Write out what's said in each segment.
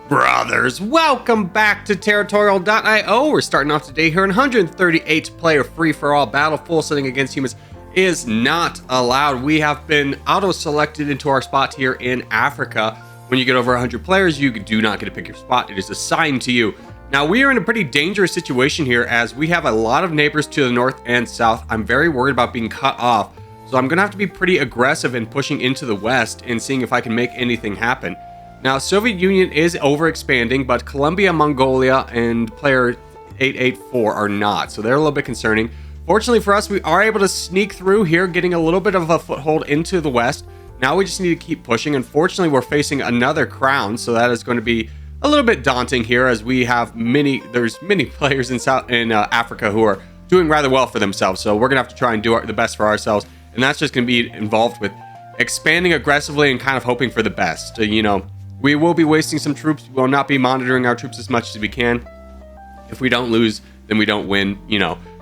Brothers, welcome back to Territorial IO. We're starting off today here in 138 player free-for-all battle. Full setting against humans is not allowed. We have been auto-selected into our spot here in Africa. When you get over 100 players, you do not get to pick your spot. It is assigned to you. Now, we are in a pretty dangerous situation here as we have a lot of neighbors to the north and south. I'm very worried about being cut off, so I'm going to have to be pretty aggressive in pushing into the west and seeing if I can make anything happen. Now, Soviet Union is overexpanding, but Colombia, Mongolia, and player 884 are not, so they're a little bit concerning. Fortunately for us, we are able to sneak through here, getting a little bit of a foothold into the west. Now we just need to keep pushing. Unfortunately, we're facing another crown, so that is going to be a little bit daunting here, as we have there's many players in Africa who are doing rather well for themselves. So we're gonna have to try and do the best for ourselves, and that's just gonna be involved with expanding aggressively and kind of hoping for the best. We will be wasting some troops. We will not be monitoring our troops as much as we can. If we don't lose, then we don't win,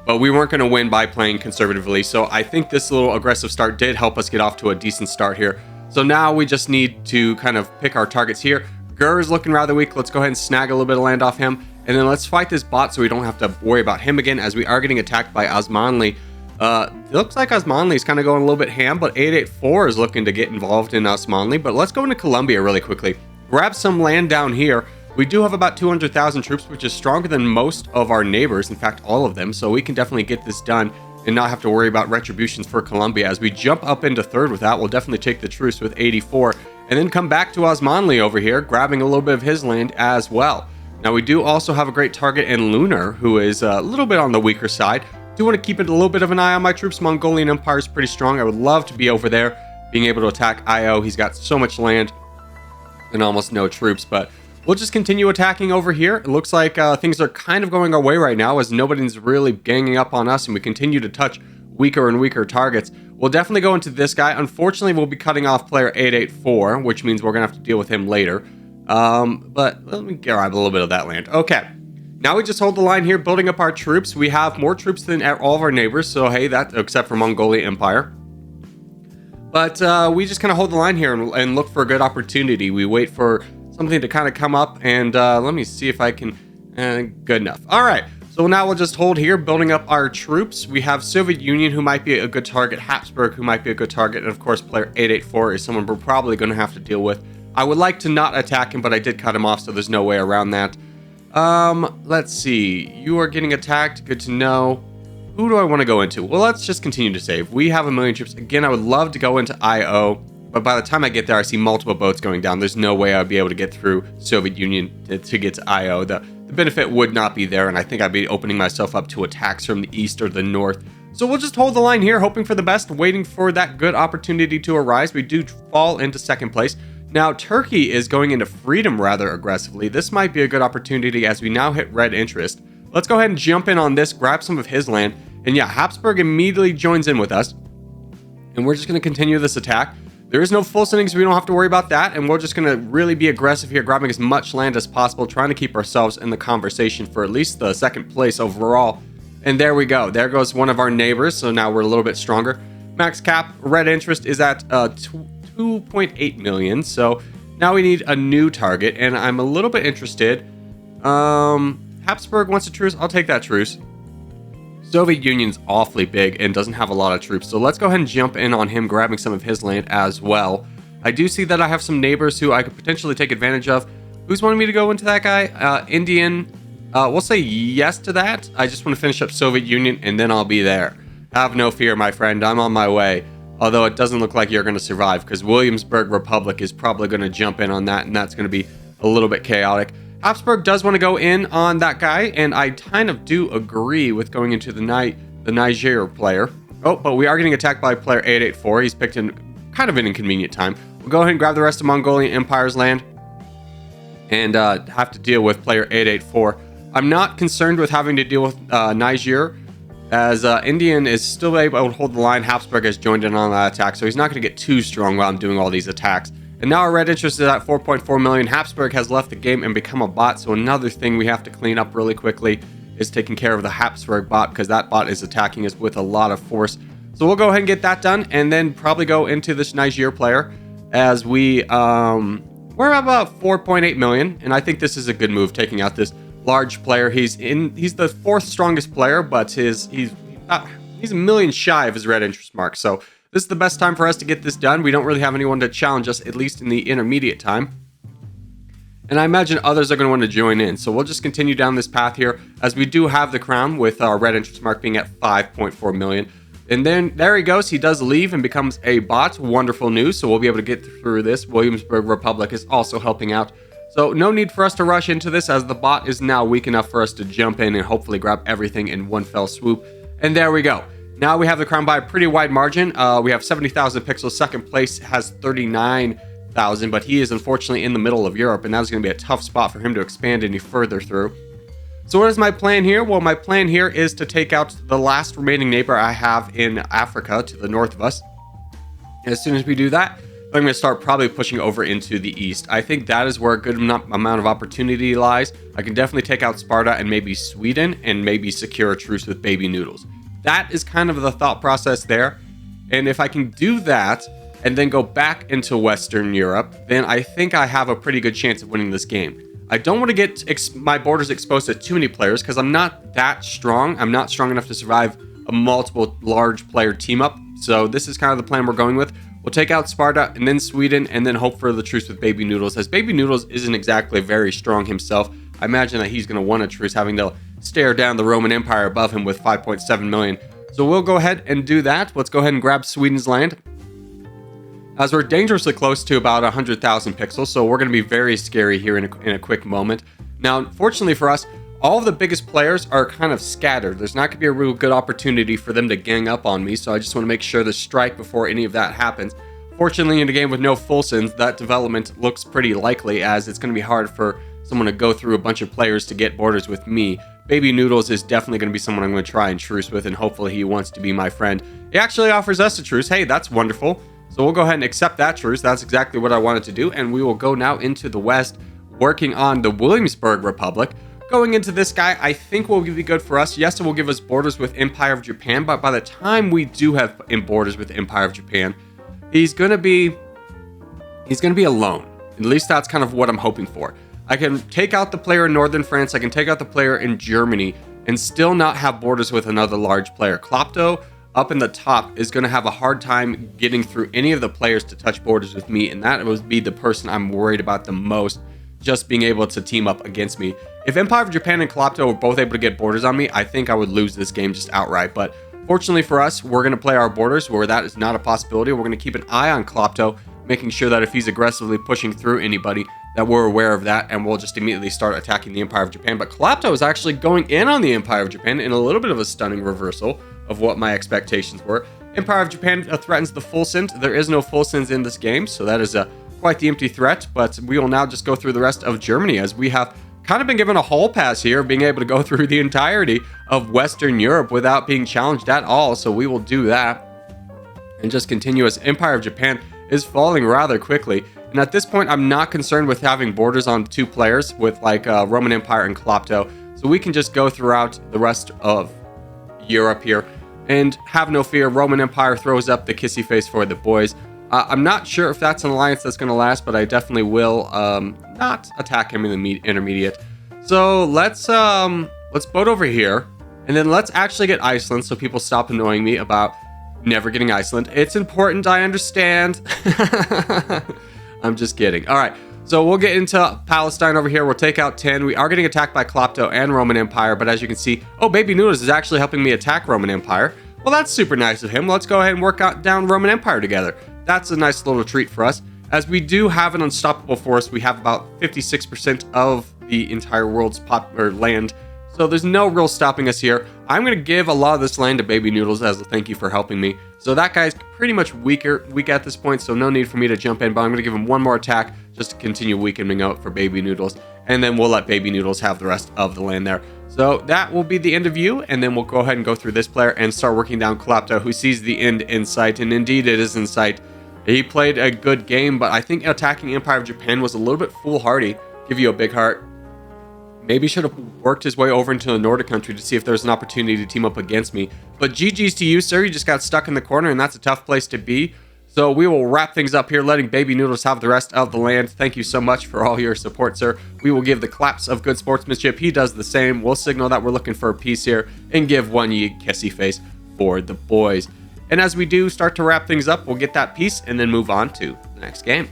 But we weren't going to win by playing conservatively. So I think this little aggressive start did help us get off to a decent start here. So now we just need to kind of pick our targets here. Gur is looking rather weak. Let's go ahead and snag a little bit of land off him. And then let's fight this bot so we don't have to worry about him again, as we are getting attacked by Osmanli. It looks like Osmanli is kind of going a little bit ham, but 884 is looking to get involved in Osmanli. But let's go into Colombia really quickly. Grab some land down here. We do have about 200,000 troops, which is stronger than most of our neighbors, in fact, all of them. So we can definitely get this done and not have to worry about retributions for Colombia. As we jump up into third with that, we'll definitely take the truce with 84 and then come back to Osmanli over here, grabbing a little bit of his land as well. Now, we do also have a great target in Lunar, who is a little bit on the weaker side. Do want to keep a little bit of an eye on my troops. Mongolian Empire is pretty strong. I would love to be over there, being able to attack IO. He's got so much land and almost no troops, but we'll just continue attacking over here. It looks like things are kind of going our way right now, as nobody's really ganging up on us, and we continue to touch weaker and weaker targets. We'll definitely go into this guy. Unfortunately, we'll be cutting off player 884, which means we're gonna have to deal with him later. But let me grab a little bit of that land. Okay, now we just hold the line here, building up our troops. We have more troops than all of our neighbors, so hey, that except for Mongolia Empire. But we just kind of hold the line here and look for a good opportunity. We wait for something to kind of come up, and let me see if I can. Good enough. All right. So now we'll just hold here, building up our troops. We have Soviet Union, who might be a good target. Habsburg, who might be a good target. And of course, player 884 is someone we're probably going to have to deal with. I would like to not attack him, but I did cut him off, so there's no way around that. Let's see. You are getting attacked. Good to know. Who do I want to go into? Well, let's just continue to save. We have 1 million troops. Again, I would love to go into IO, but by the time I get there, I see multiple boats going down. There's no way I'd be able to get through Soviet Union to get to IO. The benefit would not be there, and I think I'd be opening myself up to attacks from the east or the north. So we'll just hold the line here, hoping for the best, waiting for that good opportunity to arise. We do fall into second place. Now, Turkey is going into freedom rather aggressively. This might be a good opportunity as we now hit red interest. Let's go ahead and jump in on this, grab some of his land. And yeah, Habsburg immediately joins in with us. And we're just going to continue this attack. There is no full sending, so we don't have to worry about that. And we're just going to really be aggressive here, grabbing as much land as possible, trying to keep ourselves in the conversation for at least the second place overall. And there we go. There goes one of our neighbors. So now we're a little bit stronger. Max cap, red interest is at 2.8 million. So now we need a new target. And I'm a little bit interested. Habsburg wants a truce. I'll take that truce. Soviet Union's awfully big and doesn't have a lot of troops, so let's go ahead and jump in on him, grabbing some of his land as well. I do see that I have some neighbors who I could potentially take advantage of. Who's wanting me to go into that guy? Indian. We'll say yes to that. I just want to finish up Soviet Union, and then I'll be there. Have no fear, my friend. I'm on my way. Although it doesn't look like you're going to survive, because Williamsburg Republic is probably going to jump in on that, and that's going to be a little bit chaotic. Habsburg does want to go in on that guy, and I kind of do agree with going into the Niger player. Oh, but we are getting attacked by player 884. He's picked in kind of an inconvenient time. We'll go ahead and grab the rest of Mongolian Empire's land and have to deal with player 884. I'm not concerned with having to deal with Niger, as Indian is still able to hold the line. Habsburg has joined in on that attack, so he's not going to get too strong while I'm doing all these attacks. And now our red interest is at 4.4 million. Habsburg has left the game and become a bot. So another thing we have to clean up really quickly is taking care of the Habsburg bot, because that bot is attacking us with a lot of force. So we'll go ahead and get that done, and then probably go into this Niger player, as we're we're about 4.8 million, and I think this is a good move, taking out this large player. He's the fourth strongest player, but he's a million shy of his red interest mark. So this is the best time for us to get this done. We don't really have anyone to challenge us, at least in the intermediate time. And I imagine others are going to want to join in. So we'll just continue down this path here, as we do have the crown with our red interest mark being at 5.4 million. And then there he goes. He does leave and becomes a bot. Wonderful news. So we'll be able to get through this. Williamsburg Republic is also helping out. So no need for us to rush into this, as the bot is now weak enough for us to jump in and hopefully grab everything in one fell swoop. And there we go. Now we have the crown by a pretty wide margin. We have 70,000 pixels. Second place has 39,000, but he is unfortunately in the middle of Europe, and that's going to be a tough spot for him to expand any further through. So what is my plan here? Well, my plan here is to take out the last remaining neighbor I have in Africa to the north of us. As soon as we do that, I'm going to start probably pushing over into the east. I think that is where a good amount of opportunity lies. I can definitely take out Sparta and maybe Sweden, and maybe secure a truce with Baby Noodles. That is kind of the thought process there. And if I can do that and then go back into Western Europe, then I think I have a pretty good chance of winning this game. I don't want to get my borders exposed to too many players, because I'm not that strong. I'm not strong enough to survive a multiple large player team up. So this is kind of the plan we're going with. We'll take out Sparta and then Sweden, and then hope for the truce with Baby Noodles, as Baby Noodles isn't exactly very strong himself. I imagine that he's going to want a truce, having to stare down the Roman Empire above him with 5.7 million. So we'll go ahead and do that. Let's go ahead and grab Sweden's land, as we're dangerously close to about 100,000 pixels, so we're going to be very scary here in a quick moment. Now, fortunately for us, all of the biggest players are kind of scattered. There's not going to be a real good opportunity for them to gang up on me, so I just want to make sure to strike before any of that happens. Fortunately, in a game with no full sins, that development looks pretty likely, as it's going to be hard for someone to go through a bunch of players to get borders with me. Baby Noodles is definitely going to be someone I'm going to try and truce with, and hopefully he wants to be my friend. He actually offers us a truce. Hey, that's wonderful. So we'll go ahead and accept that truce. That's exactly what I wanted to do. And we will go now into the west, working on the Williamsburg Republic. Going into this guy, I think will be good for us. Yes, it will give us borders with Empire of Japan, but by the time we do have borders with Empire of Japan, he's gonna be alone. At least that's kind of what I'm hoping for. I can take out the player in northern France, I can take out the player in Germany, and still not have borders with another large player. Klopto, up in the top, is going to have a hard time getting through any of the players to touch borders with me, and that would be the person I'm worried about the most, just being able to team up against me. If Empire of Japan and Klopto were both able to get borders on me, I think I would lose this game just outright. But fortunately for us, we're going to play our borders where that is not a possibility. We're going to keep an eye on Klopto, making sure that if he's aggressively pushing through anybody, that we're aware of that, and we'll just immediately start attacking the Empire of Japan. But Klopto is actually going in on the Empire of Japan in a little bit of a stunning reversal of what my expectations were. Empire of Japan threatens the full sins. There is no full sins in this game, so that is quite the empty threat. But we will now just go through the rest of Germany, as we have kind of been given a hall pass here, being able to go through the entirety of Western Europe without being challenged at all. So we will do that and just continue, as Empire of Japan is falling rather quickly. And at this point, I'm not concerned with having borders on two players with like Roman Empire and Klopto. So we can just go throughout the rest of Europe here and have no fear. Roman Empire throws up the kissy face for the boys. I'm not sure if that's an alliance that's going to last, but I definitely will not attack him in the intermediate. So let's boat over here, and then let's actually get Iceland, so people stop annoying me about never getting Iceland. It's important, I understand. I'm just kidding. All right, so we'll get into Palestine over here. We'll take out 10. We are getting attacked by Klopto and Roman Empire, but as you can see, oh, Baby Noodles is actually helping me attack Roman Empire. Well, that's super nice of him. Let's go ahead and work down Roman Empire together. That's a nice little treat for us, as we do have an unstoppable force. We have about 56% of the entire world's land, so there's no real stopping us here. I'm going to give a lot of this land to Baby Noodles as a thank you for helping me. So that guy's pretty much weak at this point, so no need for me to jump in, but I'm going to give him one more attack just to continue weakening out for Baby Noodles, and then we'll let Baby Noodles have the rest of the land there. So that will be the end of you, and then we'll go ahead and go through this player and start working down Klopto, who sees the end in sight, and indeed it is in sight. He played a good game, but I think attacking Empire of Japan was a little bit foolhardy. Give you a big heart. Maybe should have worked his way over into the Nordic country to see if there's an opportunity to team up against me. But GG's to you, sir. You just got stuck in the corner, and that's a tough place to be. So we will wrap things up here, letting Baby Noodles have the rest of the land. Thank you so much for all your support, sir. We will give the claps of good sportsmanship. He does the same. We'll signal that we're looking for a peace here and give one ye kissy face for the boys. And as we do start to wrap things up, we'll get that peace and then move on to the next game.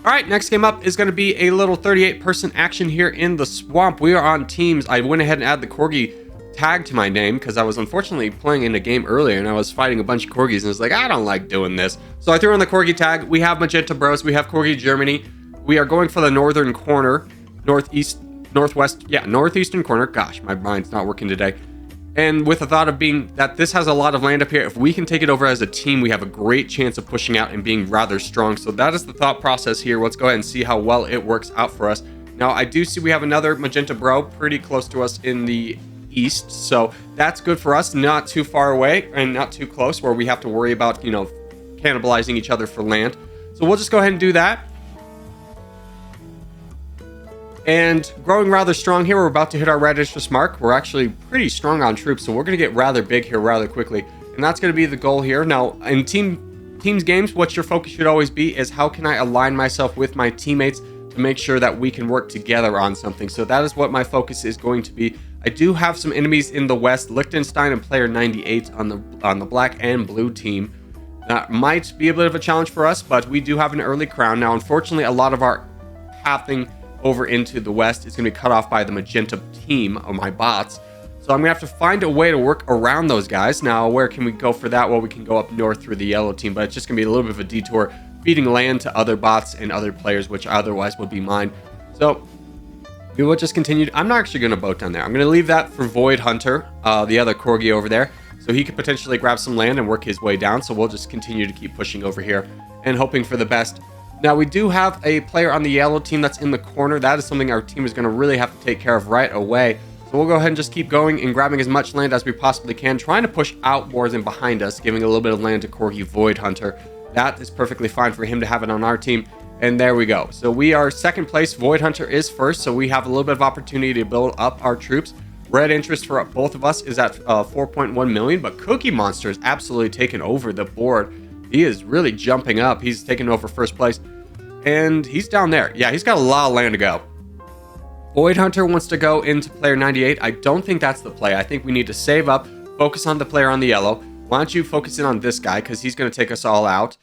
All right, next game up is going to be a little 38-person action here in the swamp. We are on teams. I went ahead and added the Corgi tag to my name because I was unfortunately playing in a game earlier and I was fighting a bunch of Corgis and I was like, I don't like doing this. So I threw on the Corgi tag. We have Magenta Bros. We have Corgi Germany. We are going for the northern corner, northeastern corner. Gosh, my mind's not working today. And with the thought of being that this has a lot of land up here, if we can take it over as a team, we have a great chance of pushing out and being rather strong. So that is the thought process here. Let's go ahead and see how well it works out for us. Now, I do see we have another Magenta Bro pretty close to us in the east, so that's good for us. Not too far away and not too close where we have to worry about, cannibalizing each other for land. So we'll just go ahead and do that. And growing rather strong here, we're about to hit our red interest mark. We're actually pretty strong on troops, so we're going to get rather big here rather quickly. And that's going to be the goal here. Now, in teams games, what your focus should always be is how can I align myself with my teammates to make sure that we can work together on something. So that is what my focus is going to be. I do have some enemies in the west, Liechtenstein and player 98 on the black and blue team. That might be a bit of a challenge for us, but we do have an early crown. Now, unfortunately, a lot of our pathing over into the west is going to be cut off by the magenta team of my bots. So I'm going to have to find a way to work around those guys. Now, where can we go for that? Well, we can go up north through the yellow team, but it's just going to be a little bit of a detour, feeding land to other bots and other players, which otherwise would be mine. So we will just continue. I'm not actually going to boat down there. I'm going to leave that for Void Hunter, the other Corgi over there, so he could potentially grab some land and work his way down. So we'll just continue to keep pushing over here and hoping for the best. Now, we do have a player on the yellow team that's in the corner. That is something our team is going to really have to take care of right away. So we'll go ahead and just keep going and grabbing as much land as we possibly can, trying to push out more than behind us, giving a little bit of land to Corgi Void Hunter. That is perfectly fine for him to have it on our team. And there we go. So we are second place. Void Hunter is first, so we have a little bit of opportunity to build up our troops. Red interest for both of us is at 4.1 million, but Cookie Monster is absolutely taken over the board. He is really jumping up. He's taken over first place. And he's down there. Yeah, he's got a lot of land to go. Void Hunter wants to go into player 98. I don't think that's the play. I think we need to save up, focus on the player on the yellow. Why don't you focus in on this guy, because he's going to take us all out.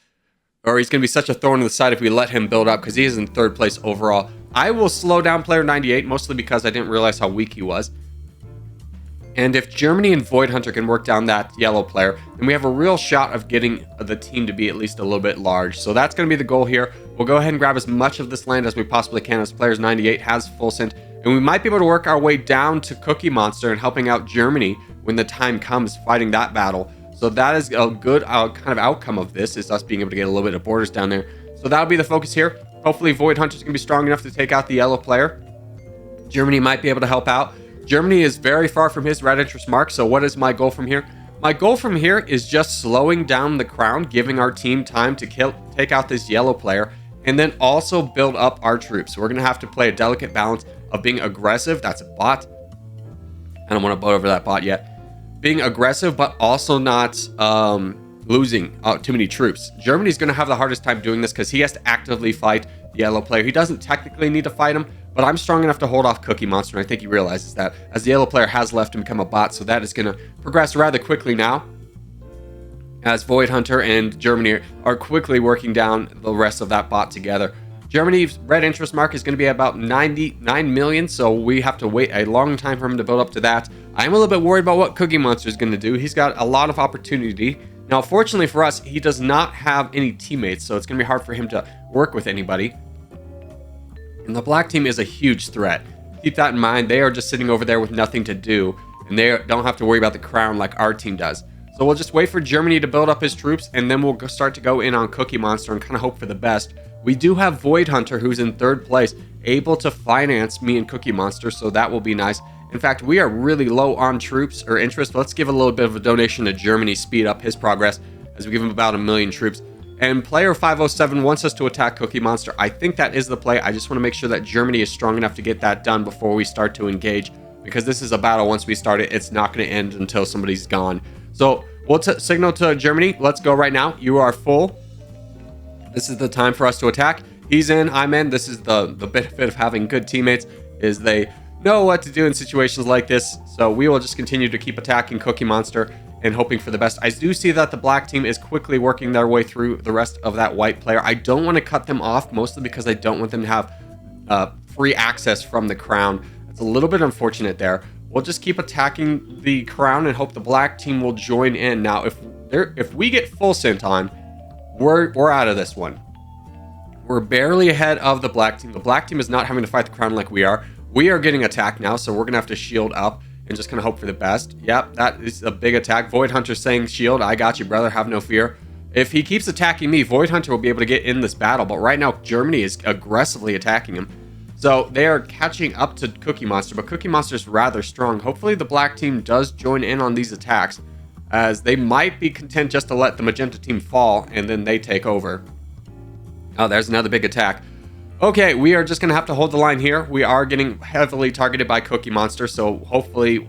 Or he's going to be such a thorn in the side if we let him build up, because he is in third place overall. I will slow down player 98, mostly because I didn't realize how weak he was. And if Germany and Void Hunter can work down that yellow player, then we have a real shot of getting the team to be at least a little bit large. So that's going to be the goal here. We'll go ahead and grab as much of this land as we possibly can, as players 98 has full sent. And we might be able to work our way down to Cookie Monster and helping out Germany when the time comes, fighting that battle. So that is a good kind of outcome of this, is us being able to get a little bit of borders down there. So that'll be the focus here. Hopefully Void Hunter's going to be strong enough to take out the yellow player. Germany might be able to help out. Germany is very far from his red interest mark, so what is my goal from here? My goal from here is just slowing down the crown, giving our team time to take out this yellow player, and then also build up our troops. So we're going to have to play a delicate balance of being aggressive. That's a bot. I don't want to boat over that bot yet. Being aggressive, but also not losing too many troops. Germany's going to have the hardest time doing this because he has to actively fight the yellow player. He doesn't technically need to fight him, but I'm strong enough to hold off Cookie Monster, and I think he realizes that, as the yellow player has left and become a bot, so that is going to progress rather quickly now, as Void Hunter and Germany are quickly working down the rest of that bot together. Germany's red interest mark is going to be about 99 million, so we have to wait a long time for him to build up to that. I'm a little bit worried about what Cookie Monster is going to do. He's got a lot of opportunity. Now, fortunately for us, he does not have any teammates, so it's going to be hard for him to work with anybody. And the black team is a huge threat. Keep that in mind. They are just sitting over there with nothing to do, and they don't have to worry about the crown like our team does. So we'll just wait for Germany to build up his troops, and then we'll start to go in on Cookie Monster and kind of hope for the best. We do have Void Hunter, who's in third place, able to finance me and Cookie Monster, so that will be nice. In fact, we are really low on troops or interest. Let's give a little bit of a donation to Germany, speed up his progress, as we give him about 1 million troops. And player 507 wants us to attack Cookie Monster. I think that is the play. I just want to make sure that Germany is strong enough to get that done before we start to engage, because this is a battle. Once we start it, it's not going to end until somebody's gone. So we'll signal to Germany. Let's go right now. You are full. This is the time for us to attack. He's in, I'm in. This is the benefit of having good teammates, is they know what to do in situations like this. So we will just continue to keep attacking Cookie Monster and hoping for the best. I do see that the black team is quickly working their way through the rest of that white player. I don't want to cut them off, mostly because I don't want them to have free access from the crown. It's a little bit unfortunate there. We'll just keep attacking the crown and hope the black team will join in. Now, if we get full sent on, we're out of this one. We're barely ahead of the black team. The black team is not having to fight the crown like we are. We are getting attacked now, so we're going to have to shield up and just kind of hope for the best. Yep, that is a big attack. Void Hunter saying, shield, I got you, brother, have no fear. If he keeps attacking me, Void Hunter will be able to get in this battle, but right now, Germany is aggressively attacking him. So they are catching up to Cookie Monster, but Cookie Monster is rather strong. Hopefully the black team does join in on these attacks, as they might be content just to let the magenta team fall, and then they take over. Oh, there's another big attack. Okay, we are just going to have to hold the line here. We are getting heavily targeted by Cookie Monster, so hopefully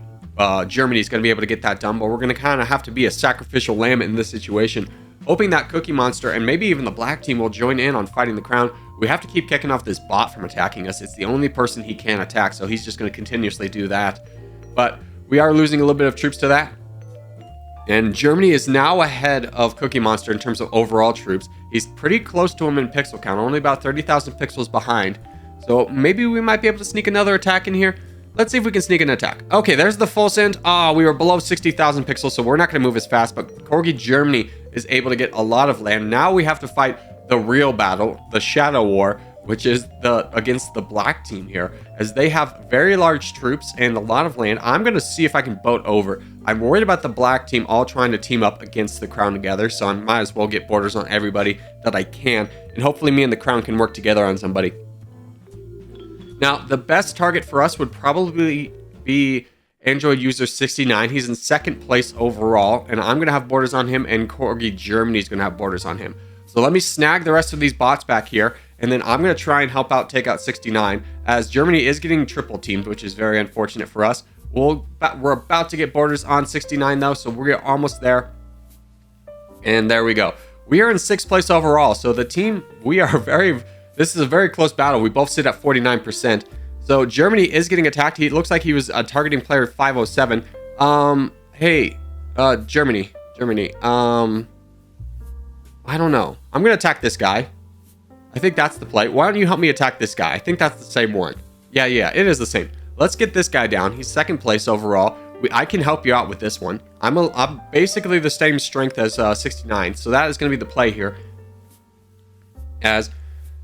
Germany is going to be able to get that done, but we're going to kind of have to be a sacrificial lamb in this situation, hoping that Cookie Monster and maybe even the black team will join in on fighting the crown. We have to keep kicking off this bot from attacking us. It's the only person he can attack, so he's just going to continuously do that. But we are losing a little bit of troops to that. And Germany is now ahead of Cookie Monster in terms of overall troops. He's pretty close to him in pixel count, only about 30,000 pixels behind. So maybe we might be able to sneak another attack in here. Let's see if we can sneak an attack. Okay, there's the full send. We were below 60,000 pixels, so we're not going to move as fast. But Corgi Germany is able to get a lot of land. Now we have to fight the real battle, the Shadow War, which is against the black team here, as they have very large troops and a lot of land. I'm going to see if I can boat over. I'm worried about the black team all trying to team up against the crown together, so I might as well get borders on everybody that I can, and hopefully me and the crown can work together on somebody. Now, the best target for us would probably be Android user 69. He's in second place overall, and I'm going to have borders on him, and Corgi Germany is going to have borders on him. So let me snag the rest of these bots back here, and then I'm going to try and help out take out 69, as Germany is getting triple teamed, which is very unfortunate for us. We're about to get borders on 69 though, so we're almost there. And there we go. We are in 6th place overall, so the team, this is a very close battle. We both sit at 49%. So Germany is getting attacked. He looks like he was targeting player 507. Hey, Germany. I don't know. I'm going to attack this guy. I think that's the play. Why don't you help me attack this guy? I think that's the same one. Yeah, it is the same. Let's get this guy down. He's 2nd place overall. I can help you out with this one. I'm basically the same strength as 69, so that is going to be the play here. As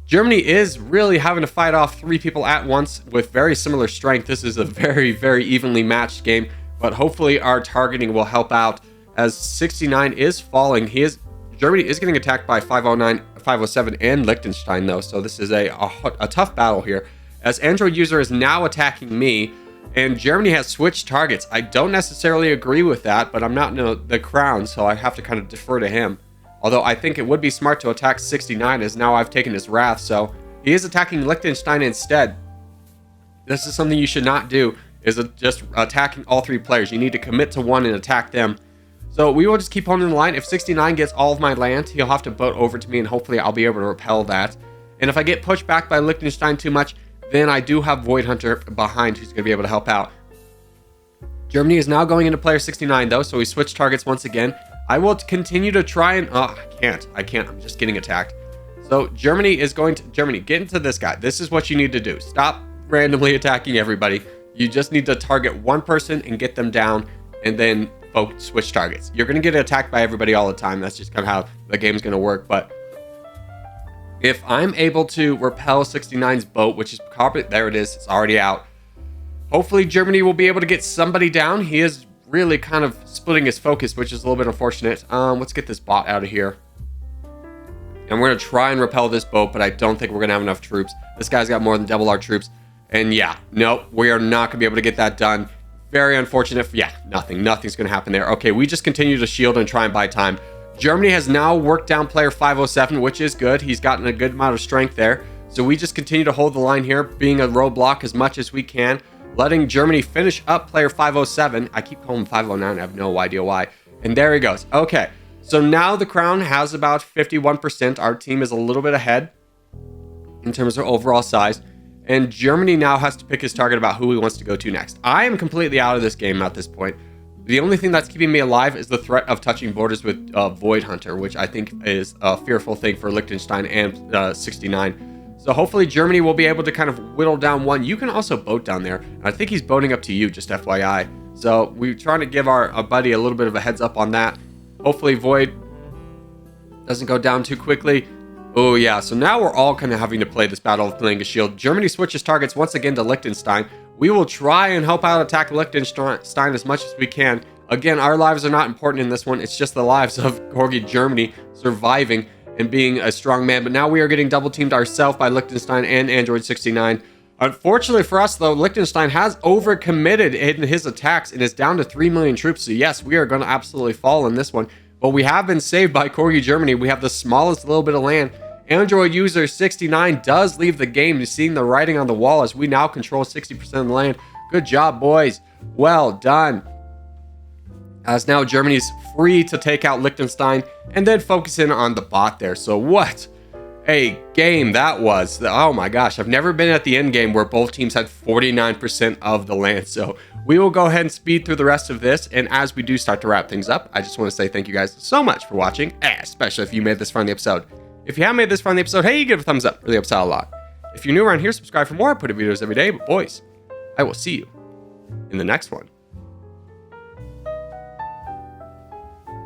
Germany is really having to fight off 3 people at once with very similar strength. This is a very, very evenly matched game, but hopefully our targeting will help out, as 69 is falling. Germany is getting attacked by 509, 507, and Liechtenstein though, so this is a tough battle here. As Android user is now attacking me, and Germany has switched targets. I don't necessarily agree with that, but I'm not in the crown, so I have to kind of defer to him. Although I think it would be smart to attack 69, as now I've taken his wrath, so he is attacking Liechtenstein instead. This is something you should not do, is just attacking all 3 players. You need to commit to one and attack them. So we will just keep holding the line. If 69 gets all of my land, he'll have to boat over to me, and hopefully I'll be able to repel that. And if I get pushed back by Liechtenstein too much, then I do have Void Hunter behind who's going to be able to help out. Germany is now going into player 69 though, so we switch targets once again. I will continue to try and... I can't. I'm just getting attacked. So Germany, get into this guy. This is what you need to do. Stop randomly attacking everybody. You just need to target one person and get them down, and then switch targets. You're going to get attacked by everybody all the time. That's just kind of how the game's going to work, but... if I'm able to repel 69's boat, which is there it is, it's already out. Hopefully Germany will be able to get somebody down. He is really kind of splitting his focus, which is a little bit unfortunate. Let's get this bot out of here. And we're going to try and repel this boat, but I don't think we're going to have enough troops. This guy's got more than double our troops. And yeah, no, we are not going to be able to get that done. Very unfortunate. Yeah, nothing's going to happen there. Okay, we just continue to shield and try and buy time. Germany has now worked down player 507, which is good. He's gotten a good amount of strength there. So we just continue to hold the line here, being a roadblock as much as we can. letting Germany finish up player 507. I keep calling him 509. I have no idea why. And there he goes. Okay, so now the crown has about 51%. Our team is a little bit ahead in terms of overall size. And Germany now has to pick his target about who he wants to go to next. I am completely out of this game at this point. The only thing that's keeping me alive is the threat of touching borders with Void Hunter, which I think is a fearful thing for Liechtenstein and 69. So hopefully Germany will be able to kind of whittle down one. You can also boat down there. I think he's boating up to you, just FYI. So we're trying to give our buddy a little bit of a heads up on that. Hopefully Void doesn't go down too quickly. Oh yeah, so now we're all kind of having to play this battle of playing a shield. Germany switches targets once again to Liechtenstein. We will try and help out attack Liechtenstein as much as we can. Again, our lives are not important in this one. It's just the lives of Corgi Germany surviving and being a strong man. But now we are getting double teamed ourselves by Liechtenstein and Android 69. Unfortunately for us, though, Liechtenstein has overcommitted in his attacks and is down to 3 million troops. So yes, we are going to absolutely fall in this one. But we have been saved by Corgi Germany. We have the smallest little bit of land. Android user 69 does leave the game, seeing the writing on the wall as we now control 60% of the land. Good job, boys. Well done. As now Germany's free to take out Liechtenstein and then focus in on the bot there. So what a game that was. Oh my gosh, I've never been at the end game where both teams had 49% of the land. So we will go ahead and speed through the rest of this. And as we do start to wrap things up, I just want to say thank you guys so much for watching, especially if you made this far in the episode. If you haven't made this far in the episode, hey, give it a thumbs up. Really helps out a lot. If you're new around here, subscribe for more. I put videos every day. But boys, I will see you in the next one.